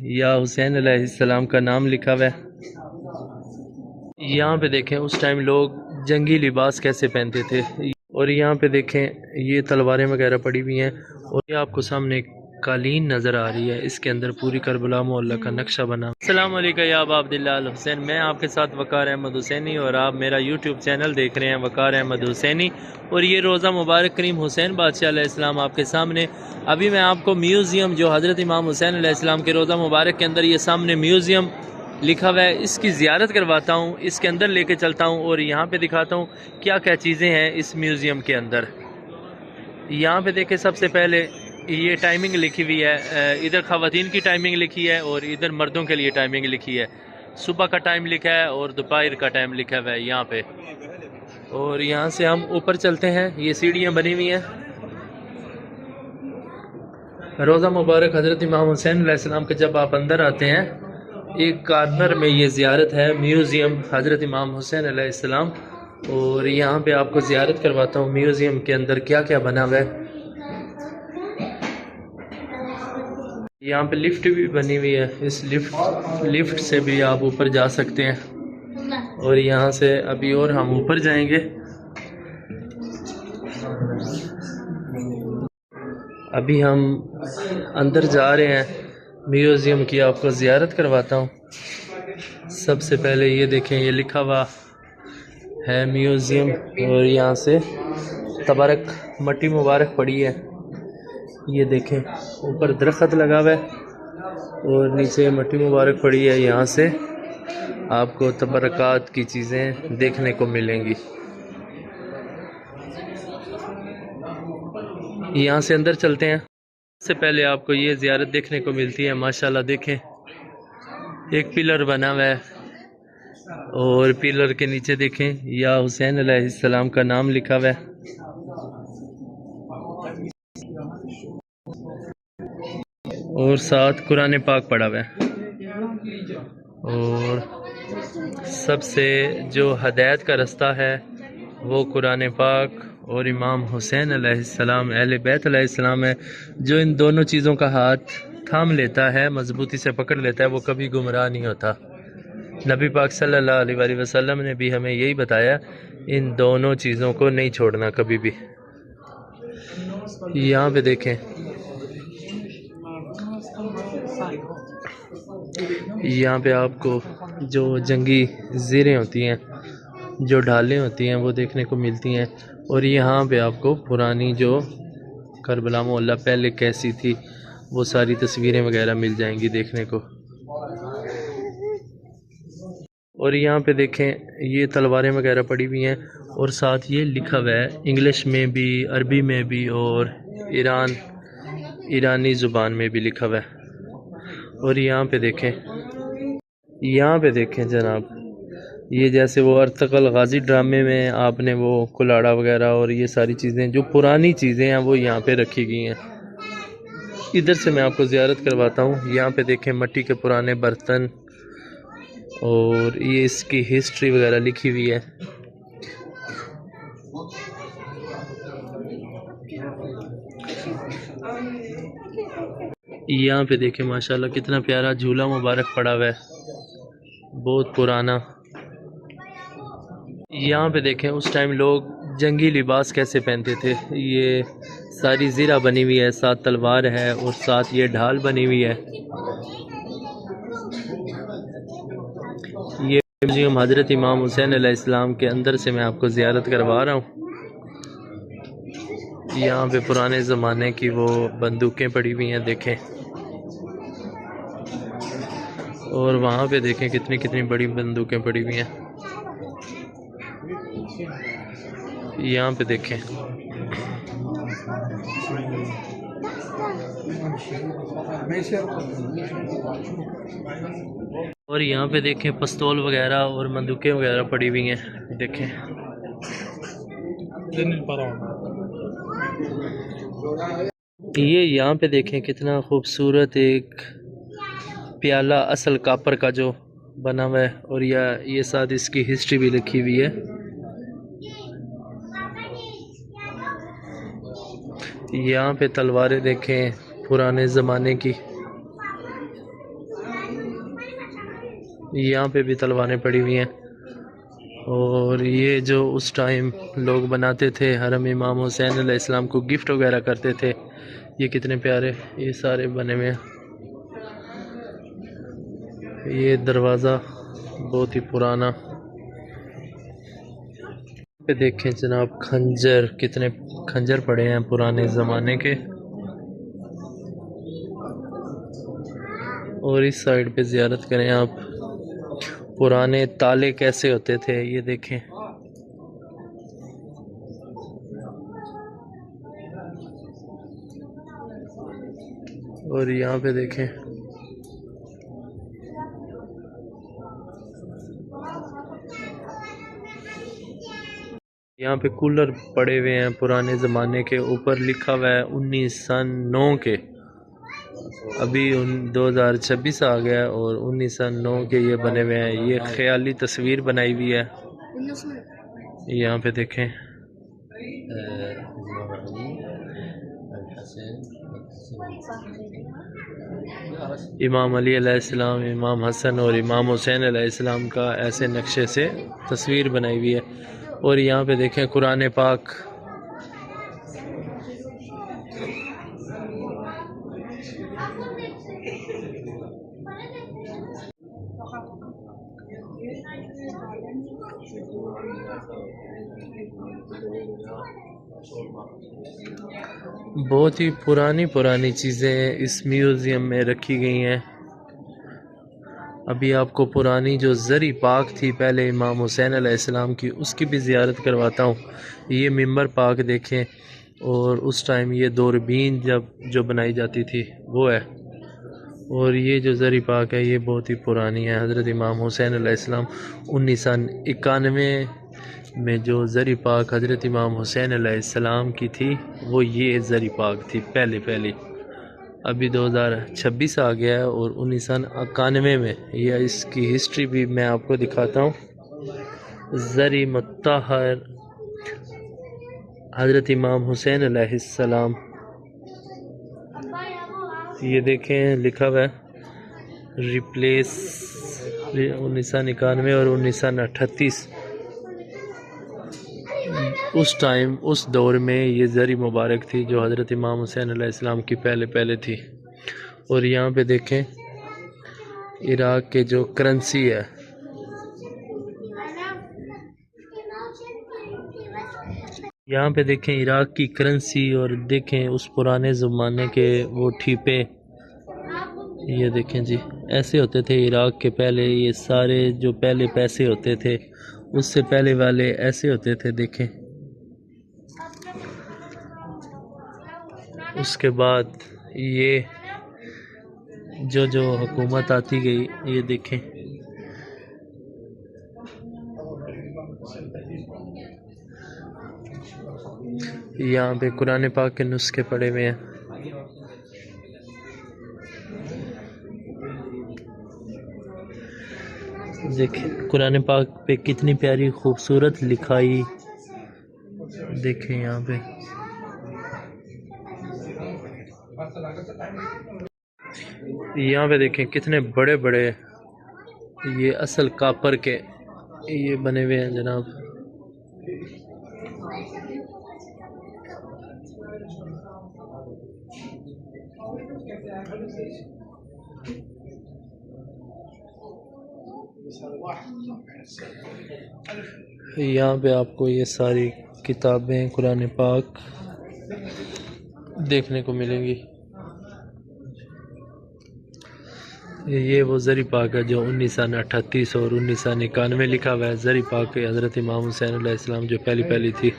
या हुसैन अलैहिस्सलाम का नाम लिखा हुआ है। यहाँ पे देखें उस टाइम लोग जंगी लिबास कैसे पहनते थे। और यहाँ पे देखें ये तलवारें वगैरह पड़ी हुई हैं। और ये आपको सामने एक कालीन नज़र आ रही है, इसके अंदर पूरी करबला मोहल्ला का नक्शा बना। अस्सलाम वालेकुम या अब्दुल्ला अल हुसैन, मैं आपके साथ वकार अहमद हुसैनी और आप मेरा यूट्यूब चैनल देख रहे हैं वकार अहमद हुसैनी। और ये रोज़ा मुबारक करीम हुसैन बादशाह अलैहिस्सलाम आपके सामने। अभी मैं आपको म्यूज़ियम जो हज़रत इमाम हुसैन अलैहिस्सलाम के रोज़ा मुबारक के अंदर ये सामने म्यूज़ियम लिखा हुआ है, इसकी ज़ियारत करवाता हूँ, इसके अंदर लेके चलता हूँ और यहाँ पे दिखाता हूँ क्या क्या चीज़ें हैं इस म्यूज़ियम के अंदर। यहाँ पे देखें सबसे पहले ये टाइमिंग लिखी हुई है, इधर ख़वातीन की टाइमिंग लिखी है और इधर मर्दों के लिए टाइमिंग लिखी है। सुबह का टाइम लिखा है और दोपहर का टाइम लिखा हुआ है यहाँ पे। और यहाँ से हम ऊपर चलते हैं, ये सीढ़ियाँ बनी हुई हैं। रोज़ा मुबारक हज़रत इमाम हुसैन अलैहिस्सलाम के जब आप अंदर आते हैं, एक कार्नर में ये ज़ियारत है म्यूज़ियम हज़रत इमाम हुसैन अलैहिस्सलाम। और यहाँ पे आपको ज़ियारत करवाता हूँ म्यूज़ियम के अंदर क्या क्या बना हुआ है। यहाँ पे लिफ्ट भी बनी हुई है, इस लिफ्ट से भी आप ऊपर जा सकते हैं। और यहाँ से अभी और हम ऊपर जाएंगे। अभी हम अंदर जा रहे हैं म्यूज़ियम की, आपको ज़ियारत करवाता हूँ। सबसे पहले ये देखें, ये लिखा हुआ है म्यूज़ियम और यहाँ से तबारक मट्टी मुबारक पड़ी है। ये देखें ऊपर दरख्त लगा हुआ है और नीचे मट्टी मुबारक पड़ी है। यहाँ से आपको तबरकात की चीज़ें देखने को मिलेंगी। यहाँ से अंदर चलते हैं। सबसे पहले आपको ये ज़ियारत देखने को मिलती है। माशाल्लाह देखें एक पिलर बना हुआ है और पिलर के नीचे देखें या हुसैन अलैहिस्सलाम का नाम लिखा हुआ है। और साथ कुरान पाक पढ़ा हुआ है। और सबसे जो हदायत का रास्ता है वो कुरान पाक और इमाम हुसैन अलैहिस्सलाम अहले बैत अलैहिस्सलाम है। जो इन दोनों चीज़ों का हाथ थाम लेता है, मजबूती से पकड़ लेता है, वो कभी गुमराह नहीं होता। नबी पाक सल्लल्लाहु अलैहि वसल्लम ने भी हमें यही बताया, इन दोनों चीज़ों को नहीं छोड़ना कभी भी। यहाँ पे देखें, यहाँ पे आपको जो जंगी ज़ीरें होती हैं, जो ढालें होती हैं, वो देखने को मिलती हैं। और यहाँ पे आपको पुरानी जो करबला मोहल्ला पहले कैसी थी वो सारी तस्वीरें वगैरह मिल जाएंगी देखने को। और यहाँ पे देखें ये तलवारें वगैरह पड़ी हुई हैं और साथ ये लिखा हुआ है इंग्लिश में भी, अरबी में भी और ईरानी ज़ुबान में भी लिखा हुआ है। और यहाँ पे देखें जनाब, ये जैसे वो अर्तगल गाजी ड्रामे में आपने वो कुलाड़ा वगैरह और ये सारी चीज़ें जो पुरानी चीज़ें हैं वो यहाँ पे रखी गई हैं। इधर से मैं आपको ज़ियारत करवाता हूँ। यहाँ पे देखें मट्टी के पुराने बर्तन और ये इसकी हिस्ट्री वगैरह लिखी हुई है। यहाँ पे देखें माशाल्लाह कितना प्यारा झूला मुबारक पड़ा हुआ है, बहुत पुराना। यहाँ पे देखें उस टाइम लोग जंगी लिबास कैसे पहनते थे। ये सारी ज़ीरा बनी हुई है, साथ तलवार है और साथ ये ढाल बनी हुई है। ये म्यूज़ियम हज़रत इमाम हुसैन अलैहिस्सलाम के अंदर से मैं आपको ज़ियारत करवा रहा हूँ। यहाँ पे पुराने ज़माने की वो बंदूकें पड़ी हुई हैं देखें। और वहाँ पे देखें कितनी कितनी बड़ी बंदूकें पड़ी हुई हैं। यहाँ पे देखें और यहाँ पे देखें पिस्तौल वगैरह और बंदूकें वगैरह पड़ी हुई हैं देखें। ये यहाँ पे देखें कितना खूबसूरत एक प्याला असल कापर का जो बना हुआ है। और ये साथ इसकी हिस्ट्री भी लिखी हुई है। यहाँ पे तलवारें देखें पुराने ज़माने की। यहाँ पे भी तलवारें पड़ी हुई हैं। और ये जो उस टाइम लोग बनाते थे हरम इमाम हुसैन अलैहिस्सलाम को गिफ्ट वगैरह करते थे, ये कितने प्यारे ये सारे बने हुए हैं। ये दरवाज़ा बहुत ही पुराना। पे देखें जनाब खंजर, कितने खंजर पड़े हैं पुराने ज़माने के। और इस साइड पे ज़ियारत करें आप, पुराने ताले कैसे होते थे ये देखें। और यहाँ पे देखें यहाँ पे कूलर पड़े हुए हैं पुराने ज़माने के, ऊपर लिखा हुआ है 1909 के। अभी 2026 आ गया और 1909 के ये बने हुए हैं। ये ख्याली तस्वीर बनाई हुई है। यहाँ पे देखें इमाम अली अलैहिस्सलाम, इमाम हसन और इमाम हुसैन अलैहिस्सलाम का ऐसे नक्शे से तस्वीर बनाई हुई है। और यहाँ पे देखें कुरान पाक। बहुत ही पुरानी पुरानी चीज़ें इस म्यूज़ियम में रखी गई हैं। अभी आपको पुरानी जो ज़री पाक थी पहले इमाम हुसैन अलैहिस्सलाम की, उसकी भी ज़ियारत करवाता हूँ। ये मिंबर पाक देखें, और उस टाइम ये दूरबीन जब जो बनाई जाती थी वो है। और ये जो ज़री पाक है ये बहुत ही पुरानी है। हज़रत इमाम हुसैन अलैहिस्सलाम 1991 में जो ज़री पाक हज़रत इमाम हुसैन अलैहिस्सलाम की थी वो ये ज़री पाक थी पहले। अभी 2026 आ गया है और 1991 में, यह इसकी हिस्ट्री भी मैं आपको दिखाता हूँ। ज़री मुत्तहर हज़रत इमाम हुसैन अलैहिस्सलाम, ये देखें लिखा हुआ है रिप्लेस 1991 और 1938। उस टाइम उस दौर में ये ज़री मुबारक थी जो हज़रत इमाम हुसैन अलैहिस्सलाम की पहले थी। और यहाँ पे देखें इराक़ के जो करेंसी है, यहाँ पे देखें इराक़ की करेंसी। और देखें उस पुराने ज़माने के वो ठीपे, ये देखें जी ऐसे होते थे इराक़ के पहले। ये सारे जो पहले पैसे होते थे उससे पहले वाले ऐसे होते थे देखें। उसके बाद ये जो हुकूमत आती गई, ये देखें यहाँ पे कुरान पाक के नुस्खे पड़े हुए हैं। देखें कुरान पाक पे कितनी प्यारी खूबसूरत लिखाई, देखें यहाँ पे। यहाँ पे देखें कितने बड़े बड़े ये असल कापर के ये बने हुए हैं जनाब। यहाँ पे आपको ये सारी किताबें कुरान पाक देखने को मिलेंगी। ये वो ज़री पाक है जो 1938 और 1991 लिखा हुआ है। ज़री पाक हज़रत इमाम हुसैन अलैहिस्सलाम जो पहली थी।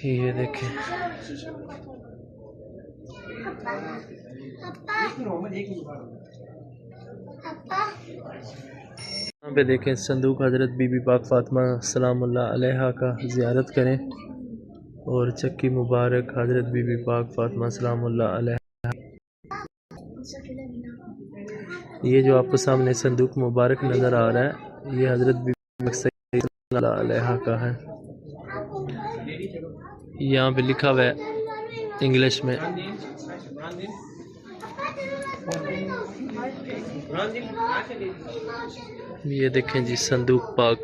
ये देखें यहाँ पे देखें संदूक हज़रत बीबी पाक फ़ातिमा सलामुल्लाह अलैहा का ज़ियारत करें। और चक्की मुबारक हज़रत बीबी पाक फ़ातिमा सलामुल्लाह अलैहा। ये जो आपको सामने संदूक मुबारक नज़र आ रहा है ये हज़रत बीबी सलामुल्लाह अलैहा का है। यहाँ पे लिखा हुआ है इंग्लिश में। ये देखें जी संदूक पाक।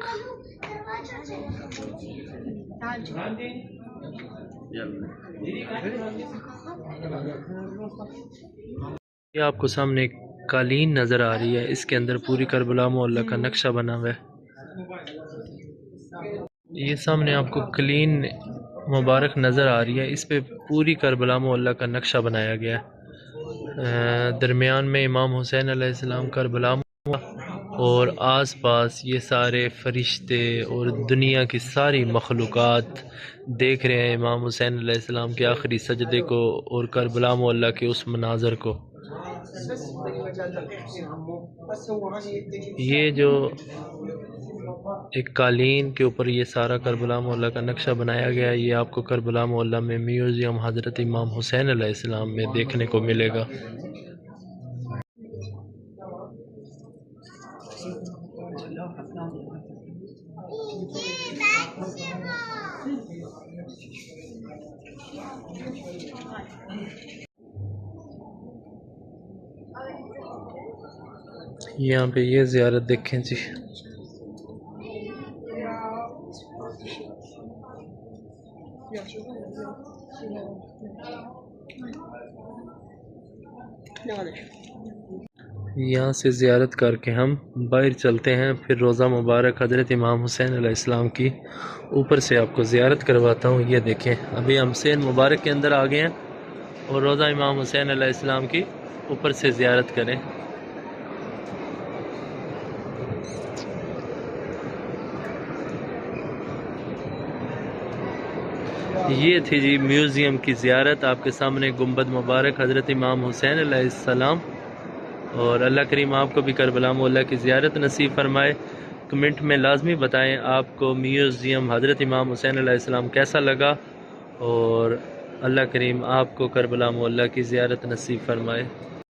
ये आपको सामने एक कालीन नज़र आ रही है, इसके अंदर पूरी करबला मोहल्ला का नक्शा बना हुआ है। ये सामने आपको क्लीन मुबारक नज़र आ रही है, इस पे पूरी करबला मोहल्ला का नक्शा बनाया गया है। दरमियान में इमाम हुसैन अलैहिस्सलाम करबला और आसपास ये सारे फरिश्ते और दुनिया की सारी मखलूक़ात देख रहे हैं इमाम हुसैन अलैहिस्सलाम के आखिरी सजदे को और करबला मोहल्ला के उस मनाज़र को। ये जो एक कालीन के ऊपर ये सारा करबला मोहल्ला का नक्शा बनाया गया है, ये आपको करबला मोहल्ला में म्यूज़ियम हज़रत इमाम हुसैन अलैहिस्सलाम में देखने को मिलेगा। यहाँ पे ये ज़ियारत देखें जी। यहाँ से ज़ियारत करके हम बाहर चलते हैं, फिर रोज़ा मुबारक हज़रत इमाम हुसैन अलैहिस्सलाम की ऊपर से आपको ज़ियारत करवाता हूँ। ये देखें अभी हम सेन मुबारक के अंदर आ गए हैं और रोज़ा इमाम हुसैन अलैहिस्सलाम की ऊपर से ज़ियारत करें। ये थी जी म्यूज़ियम की ज़ियारत। आपके सामने गुंबद मुबारक हज़रत इमाम हुसैन अलैहिस्सलाम, और अल्लाह करीम आपको भी करबला मोहल्ला की ज़ियारत नसीब फरमाए। कमेंट में लाजमी बताएं आपको म्यूज़ियम हज़रत इमाम हुसैन अलैहिस्सलाम कैसा लगा, और अल्लाह करीम आपको करबला मोहल्ला की ज़ियारत नसीब फरमाए।